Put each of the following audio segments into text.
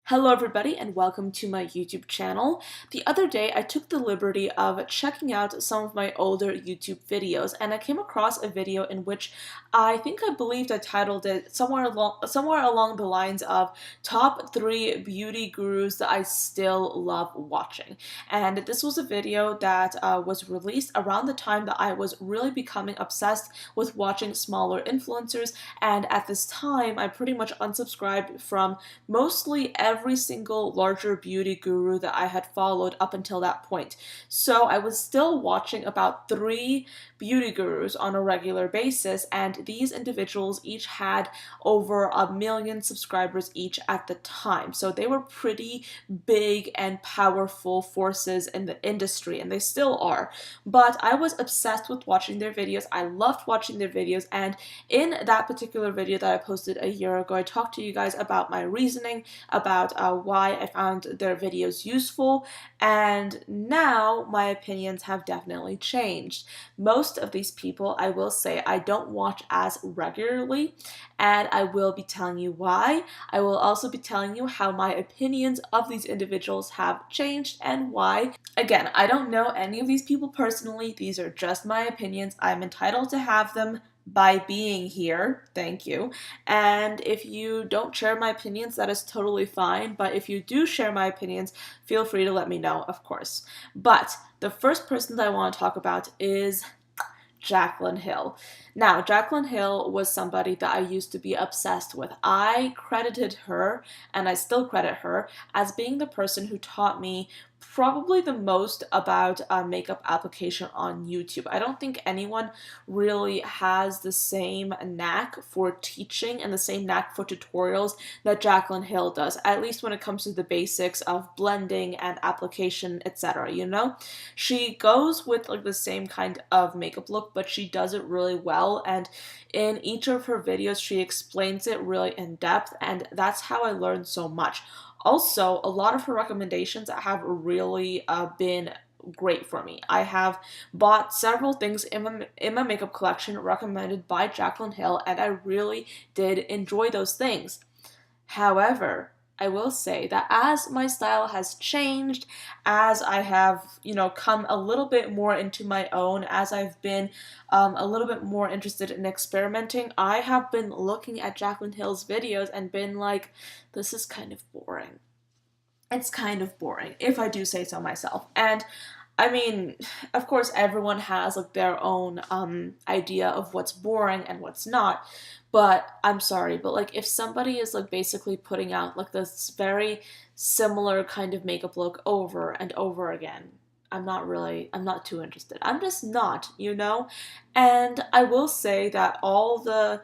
Hello everybody and welcome to my YouTube channel. The other day I took the liberty of checking out some of my older YouTube videos and I came across a video in which I believed I titled it somewhere along the lines of top 3 beauty gurus that I still love watching. And this was a video that was released around the time that I was really becoming obsessed with watching smaller influencers, and at this time I pretty much unsubscribed from mostly every single larger beauty guru that I had followed up until that point. So I was still watching about 3 beauty gurus on a regular basis, and these individuals each had over 1 million subscribers each at the time. So they were pretty big and powerful forces in the industry, and they still are. But I was obsessed with watching their videos. I loved watching their videos, and in that particular video that I posted a year ago, I talked to you guys about my reasoning about why I found their videos useful, and now my opinions have definitely changed. Most of these people, I will say, I don't watch as regularly, and I will be telling you why. I will also be telling you how my opinions of these individuals have changed and why. Again, I don't know any of these people personally. These are just my opinions. I'm entitled to have them by being here. Thank you. And if you don't share my opinions, that is totally fine. But if you do share my opinions, feel free to let me know, of course. But the first person that I want to talk about is Jaclyn Hill. Now, Jaclyn Hill was somebody that I used to be obsessed with. I credited her, and I still credit her, as being the person who taught me probably the most about makeup application on YouTube. I don't think anyone really has the same knack for teaching and the same knack for tutorials that Jaclyn Hill does, at least when it comes to the basics of blending and application, etc. You know, she goes with like the same kind of makeup look, but she does it really well, and in each of her videos she explains it really in depth, and that's how I learned so much. Also, a lot of her recommendations have really been great for me. I have bought several things in my makeup collection recommended by Jaclyn Hill, and I really did enjoy those things. However, I will say that as my style has changed, as I have, come a little bit more into my own, as I've been a little bit more interested in experimenting, I have been looking at Jaclyn Hill's videos and been like, this is kind of boring. It's kind of boring, if I do say so myself. And I mean, of course, everyone has like their own idea of what's boring and what's not. But I'm sorry, but like if somebody is like basically putting out like this very similar kind of makeup look over and over again, I'm not too interested. I'm just not, And I will say that all the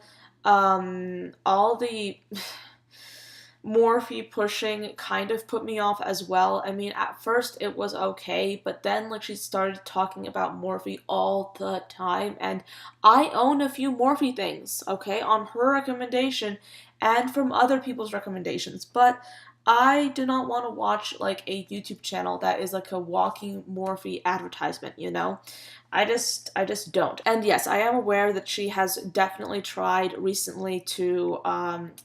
Morphe pushing kind of put me off as well. I mean, at first it was okay, but then like she started talking about Morphe all the time, and I own a few Morphe things, okay, on her recommendation and from other people's recommendations, but I do not want to watch like a YouTube channel that is like a walking Morphe advertisement. I just don't. And yes, I am aware that she has definitely tried recently to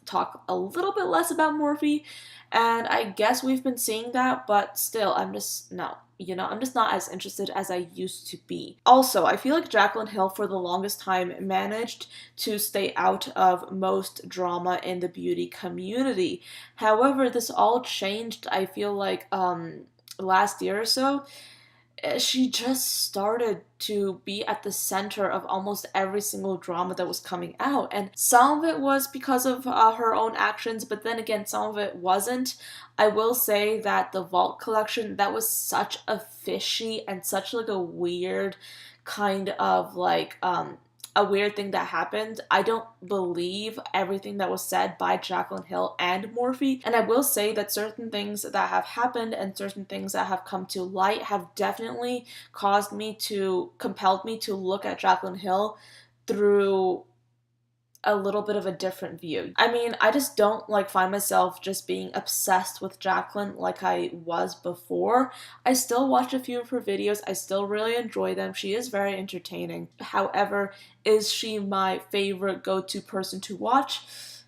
talk a little bit less about Morphe, and I guess we've been seeing that, but still, I'm just not as interested as I used to be. Also, I feel like Jaclyn Hill for the longest time managed to stay out of most drama in the beauty community. However, this all changed, I feel like, last year or so. She just started to be at the center of almost every single drama that was coming out, and some of it was because of her own actions, but then again, some of it wasn't. I will say that the Vault collection, that was such a fishy and such like a weird kind of like a weird thing that happened. I don't believe everything that was said by Jaclyn Hill and Morphe, and I will say that certain things that have happened and certain things that have come to light have definitely compelled me to look at Jaclyn Hill through a little bit of a different view. I mean, I just don't find myself just being obsessed with Jaclyn like I was before. I still watch a few of her videos. I still really enjoy them. She is very entertaining. However, is she my favorite go-to person to watch?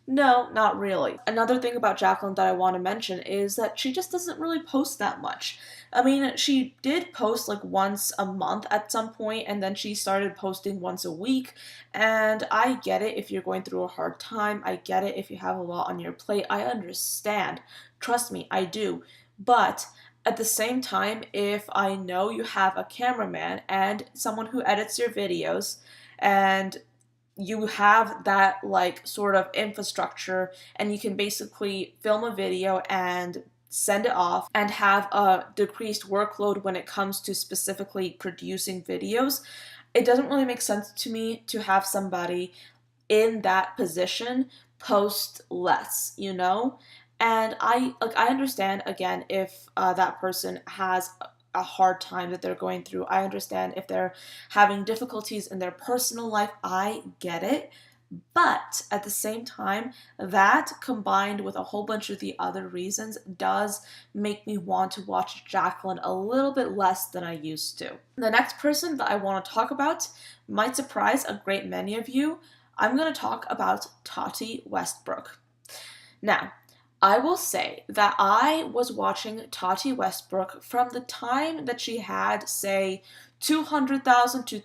No, not really. Another thing about Jaclyn that I want to mention is that she just doesn't really post that much. I mean, she did post like once a month at some point, and then she started posting once a week. And I get it if you're going through a hard time. I get it if you have a lot on your plate. I understand. Trust me, I do. But at the same time, if I know you have a cameraman and someone who edits your videos, and you have that like sort of infrastructure, and you can basically film a video and send it off and have a decreased workload when it comes to specifically producing videos, it doesn't really make sense to me to have somebody in that position post less, you know? And I understand again if that person has a hard time that they're going through. I understand if they're having difficulties in their personal life. I get it. But at the same time, that combined with a whole bunch of the other reasons does make me want to watch Jaclyn a little bit less than I used to. The next person that I want to talk about might surprise a great many of you. I'm going to talk about Totty Westbrook. Now, I will say that I was watching Tati Westbrook from the time that she had, say, 200,000 to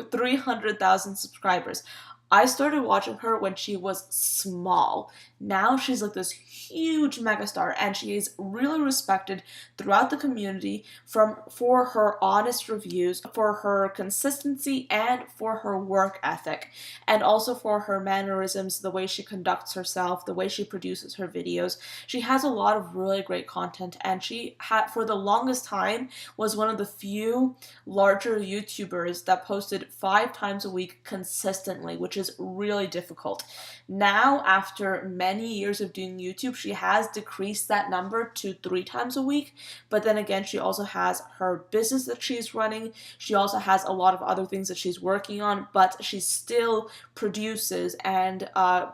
300,000 subscribers. I started watching her when she was small. Now she's like this huge megastar, and she is really respected throughout the community for her honest reviews, for her consistency, and for her work ethic, and also for her mannerisms, the way she conducts herself, the way she produces her videos. She has a lot of really great content, and she had, for the longest time, was one of the few larger YouTubers that posted 5 times a week consistently, which is really difficult. Now, after many years of doing YouTube, she has decreased that number to 3 times a week, but then again, she also has her business that she's running. She also has a lot of other things that she's working on, but she still produces and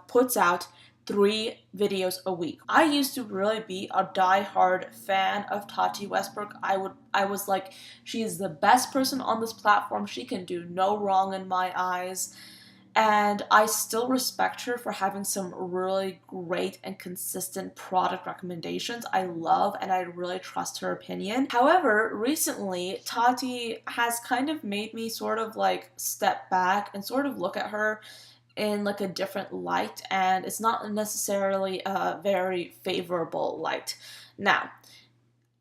puts out 3 videos a week. I used to really be a die-hard fan of Tati Westbrook. I was like, she is the best person on this platform. She can do no wrong in my eyes. And I still respect her for having some really great and consistent product recommendations. I love and I really trust her opinion. However, recently, Tati has kind of made me sort of like step back and sort of look at her in like a different light, and it's not necessarily a very favorable light. Now,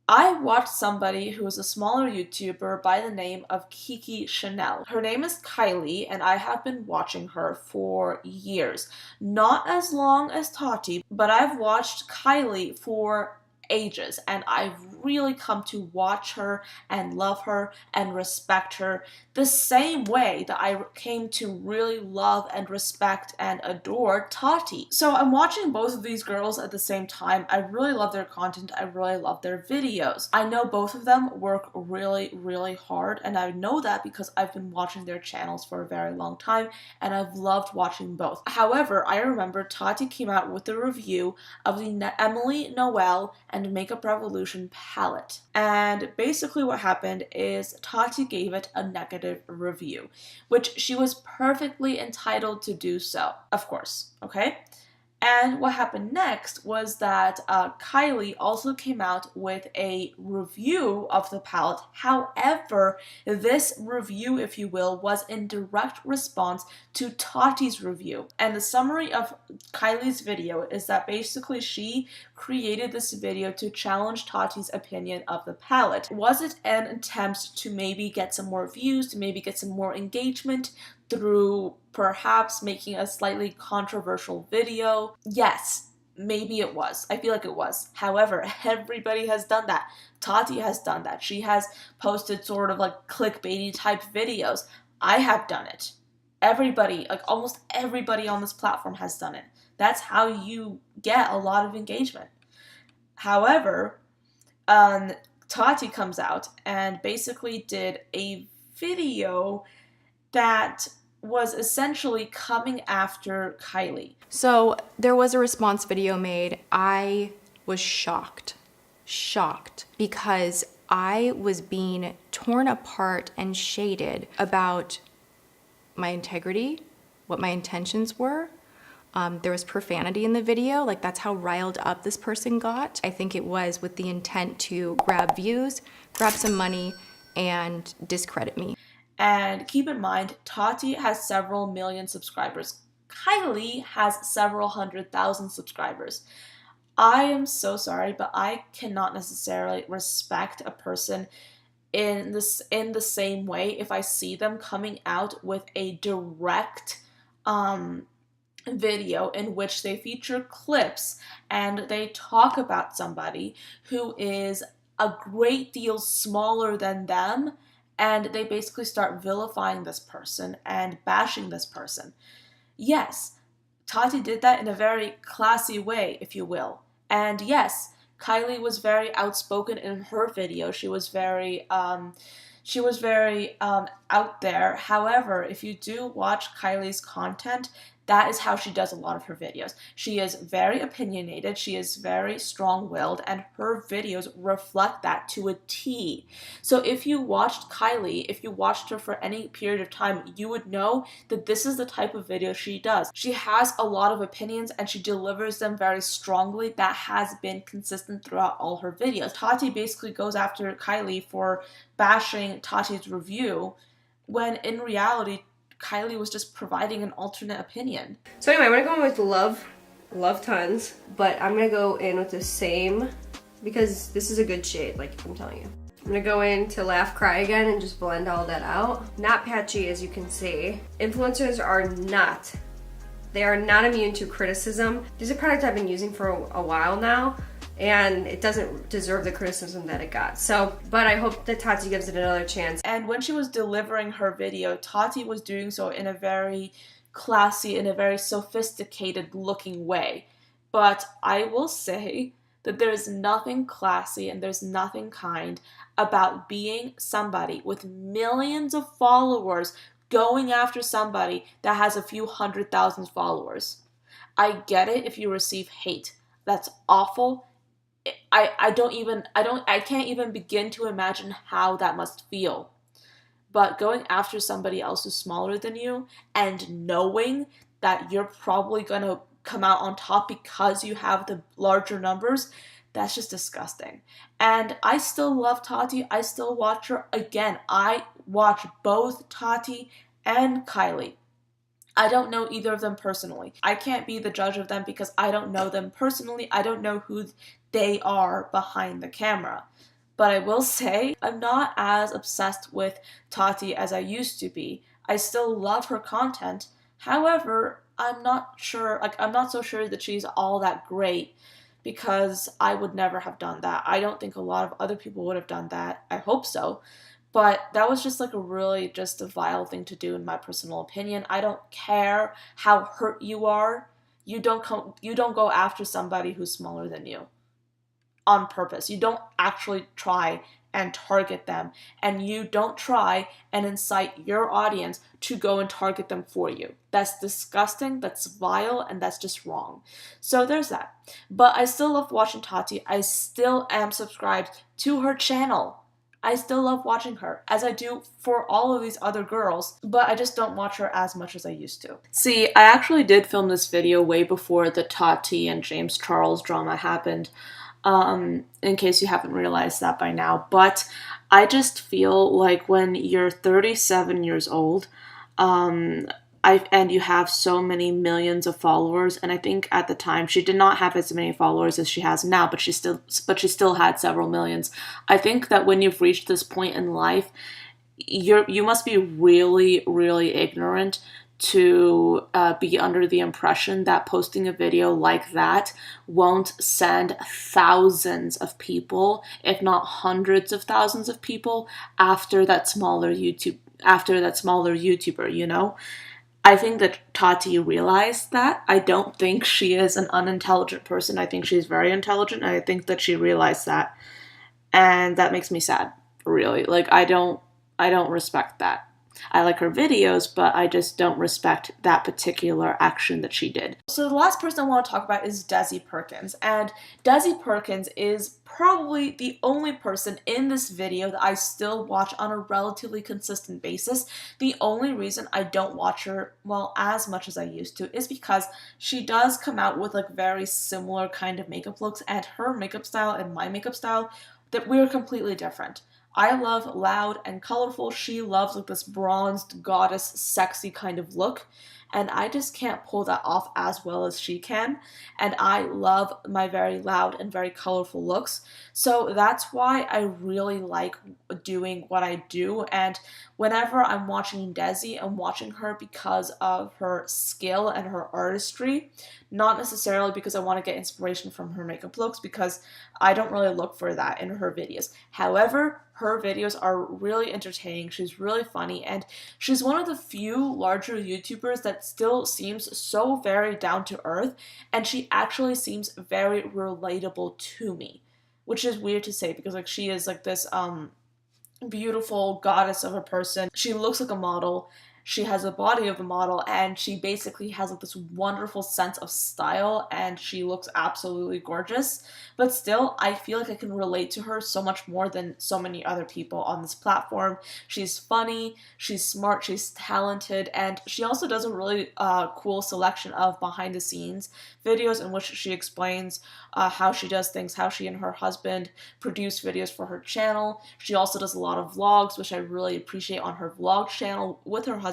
I watched somebody who is a smaller YouTuber by the name of Kylie Chanel. Her name is Kylie, and I have been watching her for years. Not as long as Tati, but I've watched Kylie for ages, and I've really come to watch her and love her and respect her the same way that I came to really love and respect and adore Tati. So I'm watching both of these girls at the same time. I really love their content. I really love their videos. I know both of them work really, really hard, and I know that because I've been watching their channels for a very long time, and I've loved watching both. However, I remember Tati came out with a review of the Emily Noel and Makeup Revolution palette. And basically what happened is Tati gave it a negative review, which she was perfectly entitled to do so, of course, okay? And what happened next was that Kylie also came out with a review of the palette. However, this review, if you will, was in direct response to Tati's review. And the summary of Kylie's video is that basically she created this video to challenge Tati's opinion of the palette. Was it an attempt to maybe get some more views, to maybe get some more engagement through perhaps making a slightly controversial video? Yes, maybe it was. I feel like it was. However, everybody has done that. Tati has done that. She has posted sort of like clickbaity type videos. I have done it. Everybody, like almost everybody on this platform has done it. That's how you get a lot of engagement. However, Tati comes out and basically did a video that was essentially coming after Kylie. So there was a response video made. I was shocked because I was being torn apart and shaded about my integrity, what my intentions were, There was profanity in the video, like that's how riled up this person got. I think it was with the intent to grab views, grab some money, and discredit me. And keep in mind, Tati has several million subscribers. Kylie has several 100,000 subscribers. I am so sorry, but I cannot necessarily respect a person in the same way if I see them coming out with a direct video in which they feature clips and they talk about somebody who is a great deal smaller than them, and they basically start vilifying this person and bashing this person. Yes, Tati did that in a very classy way, if you will. And yes, Kylie was very outspoken in her video. She was very out there. However, if you do watch Kylie's content, that is how she does a lot of her videos. She is very opinionated, she is very strong-willed, and her videos reflect that to a T. So if you watched Kylie, if you watched her for any period of time, you would know that this is the type of video she does. She has a lot of opinions and she delivers them very strongly. That has been consistent throughout all her videos. Tati basically goes after Kylie for bashing Tati's review, when in reality, Kylie was just providing an alternate opinion. So anyway, I'm gonna go in with love tons, but I'm gonna go in with the same, because this is a good shade, like I'm telling you. I'm gonna go in to laugh, cry again, and just blend all that out. Not patchy, as you can see. Influencers are not, they are not immune to criticism. These are products I've been using for a while now, and it doesn't deserve the criticism that it got. So, but I hope that Tati gives it another chance. And when she was delivering her video, Tati was doing so in a very classy, in a very sophisticated looking way. But I will say that there's nothing classy and there's nothing kind about being somebody with millions of followers going after somebody that has a few 100,000 followers. I get it if you receive hate. That's awful. I can't even begin to imagine how that must feel. But going after somebody else who's smaller than you and knowing that you're probably gonna come out on top because you have the larger numbers, that's just disgusting. And I still love Tati. I still watch her. Again, I watch both Tati and Kylie. I don't know either of them personally. I can't be the judge of them because I don't know them personally. I don't know who they are behind the camera. But I will say, I'm not as obsessed with Tati as I used to be. I still love her content. However, I'm not so sure that she's all that great, because I would never have done that. I don't think a lot of other people would have done that. I hope so. But that was just like just a vile thing to do in my personal opinion. I don't care how hurt you are. You don't go after somebody who's smaller than you on purpose. You don't actually try and target them, and you don't try and incite your audience to go and target them for you. That's disgusting, that's vile, and that's just wrong. So there's that. But I still love watching Tati. I still am subscribed to her channel. I still love watching her, as I do for all of these other girls, but I just don't watch her as much as I used to. See, I actually did film this video way before the Tati and James Charles drama happened, in case you haven't realized that by now, but I just feel like when you're 37 years old, and you have so many millions of followers, and I think at the time she did not have as many followers as she has now, but she still had several millions. I think that when you've reached this point in life, you must be really, really ignorant to be under the impression that posting a video like that won't send thousands of people, if not hundreds of thousands of people, after that smaller YouTuber, you know? I think that Tati realized that. I don't think she is an unintelligent person. I think she's very intelligent, and I think that she realized that. And that makes me sad, really. Like, I don't respect that. I like her videos, but I just don't respect that particular action that she did. So the last person I want to talk about is Desi Perkins, and Desi Perkins is probably the only person in this video that I still watch on a relatively consistent basis. The only reason I don't watch her, well, as much as I used to, is because she does come out with like very similar kind of makeup looks, and her makeup style and my makeup style, that we're completely different. I love loud and colorful. She loves like this bronzed goddess sexy kind of look, and I just can't pull that off as well as she can. And I love my very loud and very colorful looks. So that's why I really like doing what I do. And whenever I'm watching Desi, I'm watching her because of her skill and her artistry, not necessarily because I want to get inspiration from her makeup looks, because I don't really look for that in her videos. However, her videos are really entertaining, she's really funny, and she's one of the few larger YouTubers that still seems so very down to earth, and she actually seems very relatable to me, which is weird to say because like she is like this beautiful goddess of a person. She looks like a model. She has the body of a model, and she basically has like this wonderful sense of style, and she looks absolutely gorgeous. But still, I feel like I can relate to her so much more than so many other people on this platform. She's funny, she's smart, she's talented, and she also does a really cool selection of behind the scenes videos in which she explains how she does things, how she and her husband produce videos for her channel. She also does a lot of vlogs, which I really appreciate on her vlog channel with her husband.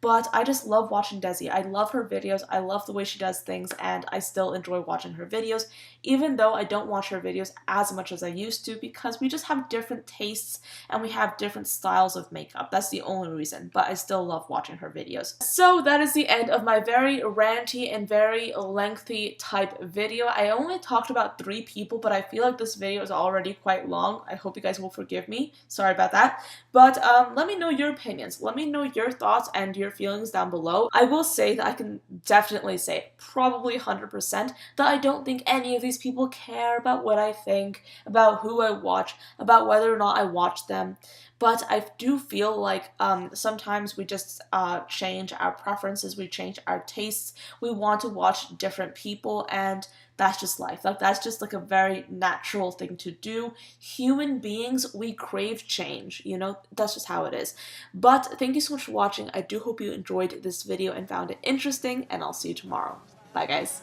But I just love watching Desi. I love her videos, I love the way she does things, and I still enjoy watching her videos, even though I don't watch her videos as much as I used to, because we just have different tastes and we have different styles of makeup. That's the only reason, but I still love watching her videos. So that is the end of my very ranty and very lengthy type video. I only talked about 3 people, but I feel like this video is already quite long. I hope you guys will forgive me. Sorry about that. But let me know your opinions. Let me know your thoughts and your feelings down below. I will say that I can definitely say, probably 100%, that I don't think any of these people care about what I think, about who I watch, about whether or not I watch them. But I do feel like sometimes we just change our preferences, we change our tastes, we want to watch different people, and that's just life. Like, that's just like a very natural thing to do. Human beings, we crave change, you know, that's just how it is. But thank you so much for watching. I do hope you enjoyed this video and found it interesting, and I'll see you tomorrow. Bye, guys.